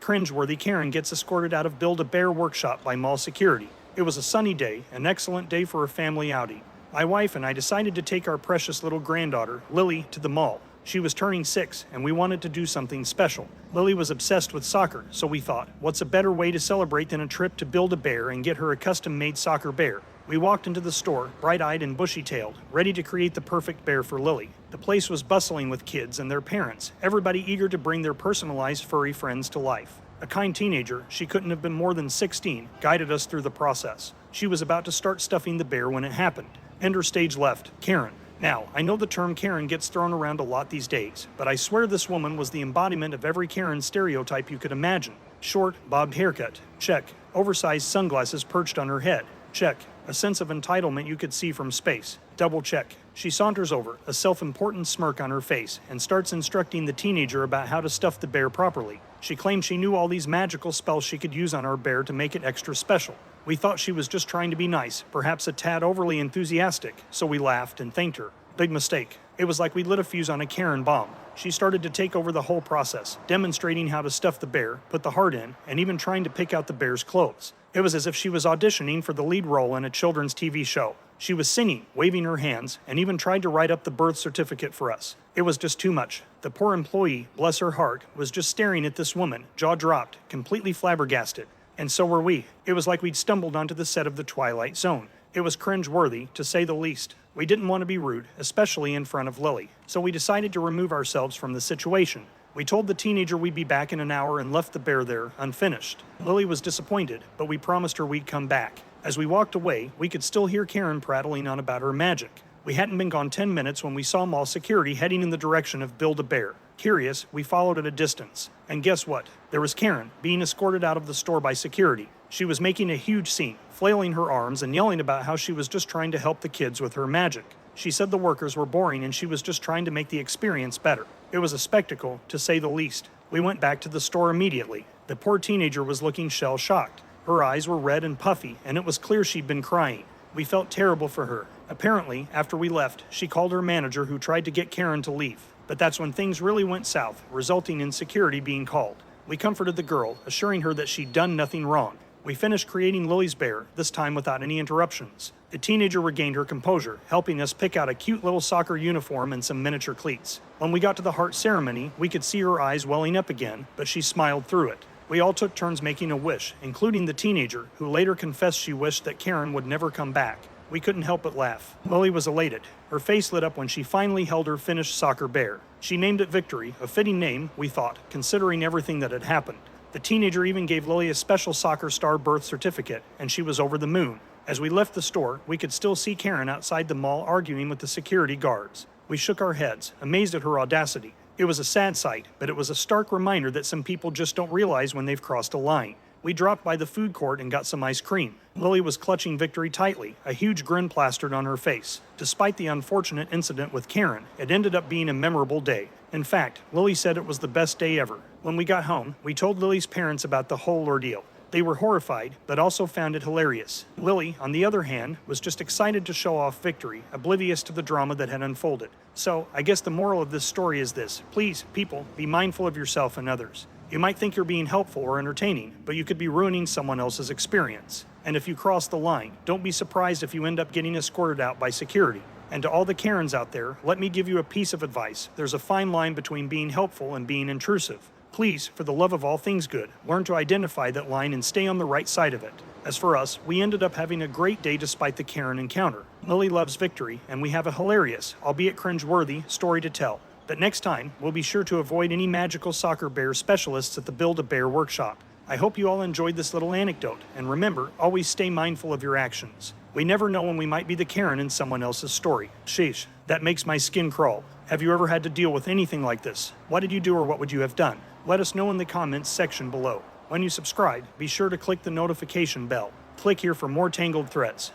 Cringe-Worthy Karen gets escorted out of Build-A-Bear workshop by mall security. It was a sunny day, an excellent day for a family outing. My wife and I decided to take our precious little granddaughter, Lily, to the mall. She was turning 6, and we wanted to do something special. Lily was obsessed with soccer, so we thought, what's a better way to celebrate than a trip to Build-A-Bear and get her a custom-made soccer bear? We walked into the store, bright-eyed and bushy-tailed, ready to create the perfect bear for Lily. The place was bustling with kids and their parents, everybody eager to bring their personalized furry friends to life. A kind teenager, she couldn't have been more than 16, guided us through the process. She was about to start stuffing the bear when it happened. Enter stage left, Karen. Now, I know the term Karen gets thrown around a lot these days, but I swear this woman was the embodiment of every Karen stereotype you could imagine. Short, bobbed haircut, check. Oversized sunglasses perched on her head, check. A sense of entitlement you could see from space, double check. She saunters over, a self-important smirk on her face, and starts instructing the teenager about how to stuff the bear properly. She claimed she knew all these magical spells she could use on our bear to make it extra special. We thought she was just trying to be nice, perhaps a tad overly enthusiastic, so we laughed and thanked her. Big mistake. It was like we lit a fuse on a Karen bomb. She started to take over the whole process, demonstrating how to stuff the bear, put the heart in, and even trying to pick out the bear's clothes. It was as if she was auditioning for the lead role in a children's TV show. She was singing, waving her hands, and even tried to write up the birth certificate for us. It was just too much. The poor employee, bless her heart, was just staring at this woman, jaw dropped, completely flabbergasted. And so were we. It was like we'd stumbled onto the set of The Twilight Zone. It was cringe-worthy, to say the least. We didn't want to be rude, especially in front of Lily, so we decided to remove ourselves from the situation. We told the teenager we'd be back in an hour and left the bear there, unfinished. Lily was disappointed, but we promised her we'd come back. As we walked away, we could still hear Karen prattling on about her magic. We hadn't been gone 10 minutes when we saw mall security heading in the direction of Build-A-Bear. Curious, we followed at a distance. And guess what? There was Karen, being escorted out of the store by security. She was making a huge scene, flailing her arms and yelling about how she was just trying to help the kids with her magic. She said the workers were boring and she was just trying to make the experience better. It was a spectacle, to say the least. We went back to the store immediately. The poor teenager was looking shell-shocked. Her eyes were red and puffy, and it was clear she'd been crying. We felt terrible for her. Apparently, after we left, she called her manager who tried to get Karen to leave. But that's when things really went south, resulting in security being called. We comforted the girl, assuring her that she'd done nothing wrong. We finished creating Lily's bear, this time without any interruptions. The teenager regained her composure, helping us pick out a cute little soccer uniform and some miniature cleats. When we got to the heart ceremony, we could see her eyes welling up again, but she smiled through it. We all took turns making a wish, including the teenager, who later confessed she wished that Karen would never come back. We couldn't help but laugh. Lily was elated. Her face lit up when she finally held her finished soccer bear. She named it Victory, a fitting name, we thought, considering everything that had happened. The teenager even gave Lily a special soccer star birth certificate, and she was over the moon. As we left the store, we could still see Karen outside the mall arguing with the security guards. We shook our heads, amazed at her audacity. It was a sad sight, but it was a stark reminder that some people just don't realize when they've crossed a line. We dropped by the food court and got some ice cream. Lily was clutching Victory tightly, a huge grin plastered on her face. Despite the unfortunate incident with Karen, it ended up being a memorable day. In fact, Lily said it was the best day ever. When we got home, we told Lily's parents about the whole ordeal. They were horrified, but also found it hilarious. Lily, on the other hand, was just excited to show off Victory, oblivious to the drama that had unfolded. So, I guess the moral of this story is this. Please, people, be mindful of yourself and others. You might think you're being helpful or entertaining, but you could be ruining someone else's experience. And if you cross the line, don't be surprised if you end up getting escorted out by security. And to all the Karens out there, let me give you a piece of advice. There's a fine line between being helpful and being intrusive. Please, for the love of all things good, learn to identify that line and stay on the right side of it. As for us, we ended up having a great day despite the Karen encounter. Lily loves Victory, and we have a hilarious, albeit cringe-worthy, story to tell. But next time, we'll be sure to avoid any magical soccer bear specialists at the Build-A-Bear workshop. I hope you all enjoyed this little anecdote, and remember, always stay mindful of your actions. We never know when we might be the Karen in someone else's story. Sheesh, that makes my skin crawl. Have you ever had to deal with anything like this? What did you do or what would you have done? Let us know in the comments section below. When you subscribe, be sure to click the notification bell. Click here for more Tangled threads.